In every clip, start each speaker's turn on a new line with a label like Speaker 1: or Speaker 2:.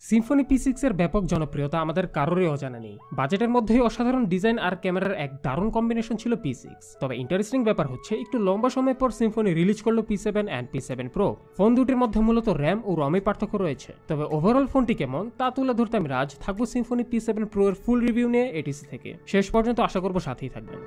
Speaker 1: Symphony P6 এর ব্যাপক জনপ্রিয়তা আমাদের কারোরই অজানা নেই। বাজেটের মধ্যেই অসাধারণ ডিজাইন আর ক্যামেরার এক দারুণ কম্বিনেশন ছিল P6। তবে ইন্টারেস্টিং ব্যাপার হচ্ছে একটু লম্বা সময় পর সিম্ফনি রিলিজ করলো P7 and P7 Pro। Phone দুটির মধ্যে মূলত র্যাম ও রমে পার্থক্য রয়েছে। তবে ওভারঅল ফোনটি কেমন তা তুলে ধরতে আমি রাজ থাকবো সিম্ফনি P7 Pro এর ফুল রিভিউ নিয়ে এটিসি থেকে। শেষ পর্যন্ত আশা করবো সাথেই থাকবেন।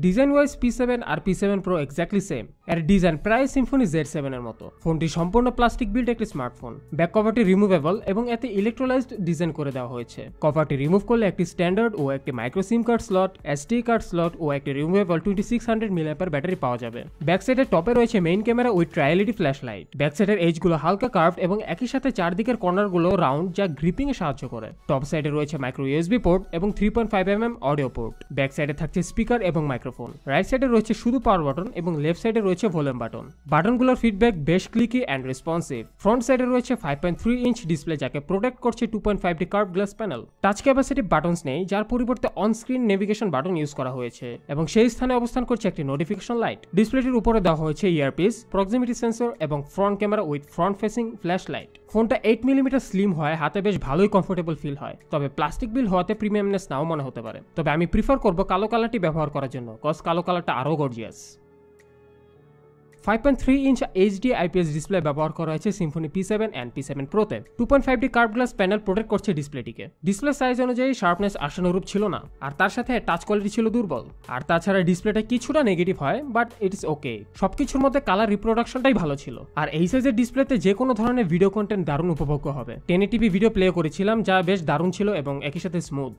Speaker 1: ডিজাইন ওয়াইজ P7 আর P7 Pro এক্স্যাক্টলি সেম। এর ডিজাইন প্রায় সিম্ফনি Z7 এর মতো। ফোনটি সম্পূর্ণ প্লাস্টিক বিল্ড একটি স্মার্টফোন। ব্যাক কভারটি রিমুভেবল এবং এতে ইলেকট্রোলাইজড ডিজাইন করে দেওয়া হয়েছে। কভারটি রিমুভ করলে একটি স্ট্যান্ডার্ড ও একটি micro SIM card slot, SD card slot ও একটি রিমুভেবল 2600 mAh ব্যাটারি পাওয়া যাবে। ব্যাক সাইডের টপে রয়েছে main camera with tri LED flash light. Back সাইডের এজগুলো হালকা কার্ভড এবং একই সাথে চারদিকের কর্নারগুলো রাউন্ড, যা গ্রিপিং এ সাহায্য করে। টপ সাইডে রয়েছে মাইক্রো USB পোর্ট এবং 3.5mm অডিও পোর্ট। ব্যাক সাইডে থাকছে স্পিকার এবং মাইক্রোফোন। রাইট সাইডে রয়েছে শুধু পাওয়ার বাটন এবং লেফট সাইডে রয়েছে ভলিউম বাটন। বাটনগুলোর ফিডব্যাক বেশ ক্লিকি অ্যান্ড রেসপন্সিভ। ফ্রন্ট সাইডে রয়েছে 5.3 ইঞ্চ ডিসপ্লে, যাকে প্রোটেক্ট করছে 2.5D curve glass panel. Touch capacitive buttons নেই, যার পরিবর্তে on screen navigation button use করা হয়েছে এবং সেই স্থানে অবস্থান করছে একটি নোটিফিকেশন লাইট। ডিসপ্লেটির উপরে দেওয়া হয়েছে ইয়ারপিস, প্রক্সিমিটি সেন্সর এবং front camera with front facing flash light. ফোনটা 8mm স্লিম হয়, হাতে বেশ ভালোই কমফোর্টেবল ফিল হয়। তবে প্লাস্টিক বিল হওয়াতে প্রিমিয়ামনেস নাও মনে হতে পারে। তবে আমি প্রিফার করব কালো কালারটি ব্যবহার করার জন্য, কজ কালো কালারটা আরো gorgeous. 5.3 inch HD IPS display ব্যবহার করা হয়েছে Symphony P7 and P7 Pro তে। 2.5D curve glass panel protect করছে ডিসপ্লেটিকে। ডিসপ্লে সাইজ অনুযায়ী শার্পনেস আশানুরূপ ছিল না, আর তার সাথে টাচ কোয়ালিটি ছিল দুর্বল। আর তাছাড়া ডিসপ্লেটা কিছুটা নেগেটিভ হয়, বাট ইট ইস ওকে। সবকিছুর মধ্যে কালার রিপ্রোডাকশনটাই ভালো ছিল। আর এই সাইজের ডিসপ্লেতে যে কোনো ধরনের ভিডিও কন্টেন্ট দারুণ উপভোগ্য হবে। 1080p ভিডিও প্লে করেছিলাম, যা বেশ দারুণ ছিল এবং একই সাথে স্মুথ।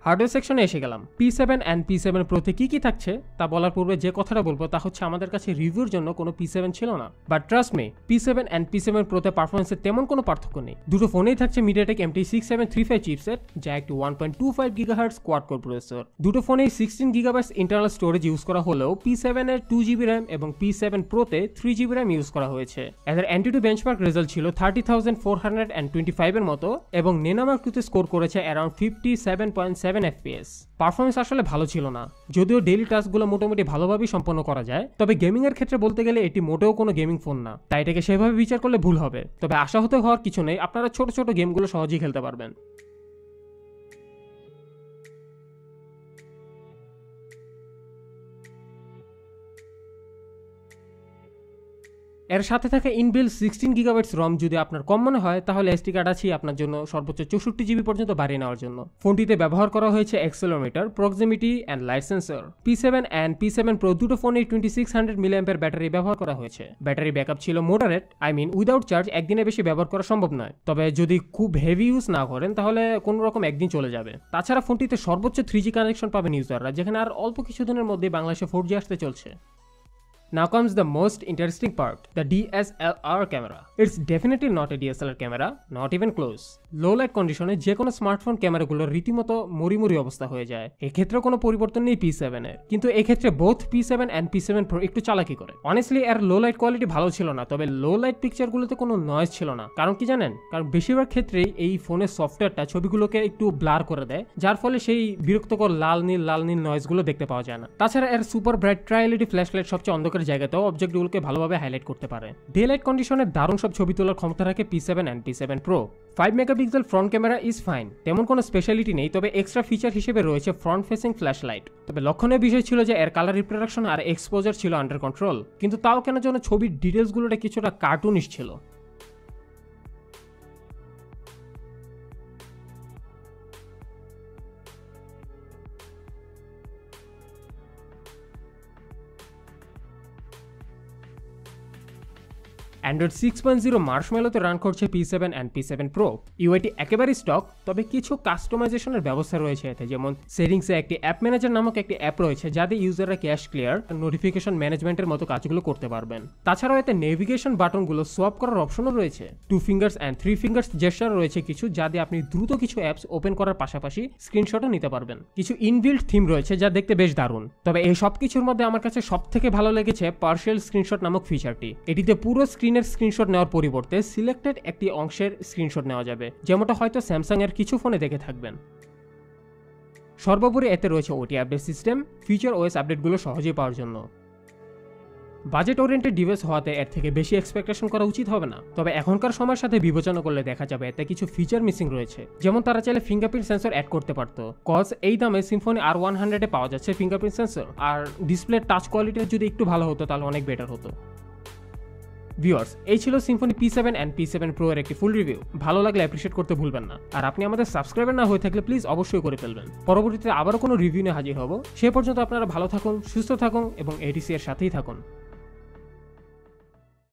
Speaker 1: হার্ডওয়্যার সেকশনে এসে গেলাম। P7 and P7 Pro তে কি থাকছে তা বলার পূর্বে যে কথাটা বলবো তা হচ্ছে আমাদের কাছে রিভিউর জন্য কোনো P7 ছিল না, but trust me, P7 and P7 Pro তে পারফরমেন্সের তেমন কোনো পার্থক্য নেই। দুটো ফোনেই থাকছে MediaTek MT6735 চিপসেট, যা একটি 1.25 GHz কোয়াড কোর প্রসেসর। দুটো ফোনেই 16GB ইন্টারনাল স্টোরেজ ইউজ করা হলেও P7 এর 2GB RAM এবং P7 Pro তে 3GB RAM ইউজ করা হয়েছে। এদের Antutu বেঞ্চমার্ক রেজাল্ট ছিল 30,425 এর মতো এবং নেনামার্ক 2 তে স্কোর করেছে অ্যারাউন্ড 57.7 FPS। পারফরমেন্স আসলে ভালো ছিল না, যদিও ডেইলি টাস্কগুলো মোটামুটি ভালোভাবেই সম্পন্ন করা যায়। তবে গেমিং এর ক্ষেত্রে বলতে গেলে এটি মোটেও কোনো গেমিং ফোন না, তাই এটাকে সেভাবে বিচার করলে ভুল হবে। তবে আশাহত হওয়ার কিছু নেই, আপনারা ছোট ছোট গেমগুলো সহজেই খেলতে পারবেন। এর সাথে থাকে ইনবিল্ট 16GB রম। যদি আপনার কম মনে হয় তাহলে SD কার্ড আছে আপনার জন্য সর্বোচ্চ 64GB পর্যন্ত বাড়িয়ে নেওয়ার জন্য। ফোনটিতে ব্যবহার করা হয়েছে accelerometer, proximity and light sensor. P7 and P7 Pro দুটো ফোনেই 2600 mAh ব্যাটারি ব্যবহার করা হয়েছে। ব্যাটারি ব্যাকআপ ছিল মোডারেট, উইদাউট চার্জ একদিনে বেশি ব্যবহার করা সম্ভব নয়। তবে যদি খুব হেভি ইউজ না করেন তাহলে কোনো রকম একদিন চলে যাবে। তাছাড়া ফোনটিতে সর্বোচ্চ 3G কানেকশন পাবেন ইউজাররা, যেখানে আর অল্প কিছুদিনের মধ্যে বাংলাদেশে 4G আসতে চলছে। Now comes the most interesting part, the DSLR camera. It's definitely not a DSLR camera, not even close. Low light কন্ডিশনে যে কোনো স্মার্টফোন ক্যামেরাগুলোর রীতিমতো মরিমরি অবস্থা হয়ে যায়। এক্ষেত্রে কোনো পরিবর্তন নেই P7 এর, কিন্তু এক্ষেত্রে both P7 and P7 Pro একটু চালাকি করে। অনেস্টলি এর লো লাইট কোয়ালিটি ভালো ছিল না, তবে লো লাইট পিকচারগুলোতে কোনো নয়েজ ছিল না। কারণ কি জানেন? কারণ বেশিরভাগ ক্ষেত্রেই এই ফোনের সফটওয়্যারটা ছবিগুলোকে একটু ব্লার করে দেয়, যার ফলে সেই বিরক্তকর লাল নীল নয়েজগুলো দেখতে পাওয়া যায় না। তাছাড়া এর সুপার ব্রাইট ট্রাইএলইডি ফ্ল্যাশ লাইট সবচেয়ে অন্ধকার জায়গাতেও অবজেক্টগুলোকে ভালোভাবে হাইলাইট করতে পারে। ডে লাইট কন্ডিশনে দারুণ সব ছবি তোলার ক্ষমতা রাখে P7 and P7 Pro। 5 megapixel front camera is fine, তেমন কোনো স্পেশালিটি নেই। তবে এক্সট্রা ফিচার হিসেবে রয়েছে ফ্রন্ট ফেসিং ফ্ল্যাশ লাইট। তবে লক্ষণীয় বিষয় ছিল যে এর কালার রিপ্রোডাকশন আর এক্সপোজার ছিল আন্ডার কন্ট্রোল, কিন্তু তাও কেন যেন ছবির ডিটেলসগুলোটা কিছুটা কার্টুনিশ ছিল। অ্যান্ড্রয়েড 6.0 মার্শমেলোতে রান করছে P7 and P7 Pro। ইউআইটি একেবারেই স্টক, তবে কিছু কাস্টমাইজেশনের ব্যবস্থা রয়েছে এতে। যেমন সেটিংসে একটি অ্যাপ ম্যানেজার নামক একটি অ্যাপ রয়েছে, যাতে ইউজাররা ক্যাশ ক্লিয়ার, নোটিফিকেশন ম্যানেজমেন্টের মতো কাজগুলো করতে পারবেন। তাছাড়াও এতে নেভিগেশন বাটনগুলো সোয়াপ করার অপশনও রয়েছে। 2 ফিঙ্গার্স অ্যান্ড 3 ফিঙ্গার্স জেস্টার রয়েছে কিছু, যা দিয়ে আপনি দ্রুত কিছু অ্যাপস ওপেন করার পাশাপাশি স্ক্রিনশটও নিতে পারবেন। কিছু ইনবিল্ট থিম রয়েছে যা দেখতে বেশ দারুণ। তবে এই সব কিছুর মধ্যে আমার কাছে সব থেকে ভালো লেগেছে পার্শিয়াল স্ক্রিনশট নামক ফিচারটি। এটিতে পুরো স্ক্রিন স্ক্রিনের স্ক্রিনশট নেওয়ার পরিবর্তে সিলেক্টেড একটি অংশের স্ক্রিনশট নেওয়া যাবে, যেমনটা হয়তো স্যামসাং এর কিছু ফোনে দেখে থাকবেন। সর্বোপরি এতে রয়েছে ওটি আপডেট সিস্টেম, ফিচার ওএস আপডেটগুলো সহজেই পাওয়ার জন্য। বাজেট ওরিয়েন্টেড ডিভাইস হওয়াতে এর থেকে বেশি এক্সপেকটেশন করা উচিত হবে না, তবে এখনকার সময়ের সাথে বিবেচনা করলে দেখা যাবে এতে কিছু ফিচার মিসিং রয়েছে, যেমন তারা চাইলে ফিঙ্গারপ্রিন্ট সেন্সর অ্যাড করতে পারতো, কজ এই দামে সিম্ফনি R100 পাওয়া যাচ্ছে ফিঙ্গারপ্রিন্ট সেন্সর, আর ডিসপ্লে টাচ কোয়ালিটি যদি একটু ভালো হতো তাহলে অনেক বেটার হতো। ভিউয়ার্স, এই ছিল Symphony P7 and P7 Pro এর একটি ফুল রিভিউ। ভালো লাগলে অ্যাপ্রিশিয়েট করতে ভুলবেন না, আর আপনি আমাদের সাবস্ক্রাইবার না হয়ে থাকলে প্লিজ অবশ্যই করে ফেলবেন। পরবর্তীতে আবারও কোনো রিভিউ নিয়ে হাজির হব, সে পর্যন্ত আপনারা ভালো থাকুন, সুস্থ থাকুন এবং ATC এর সাথেই থাকুন।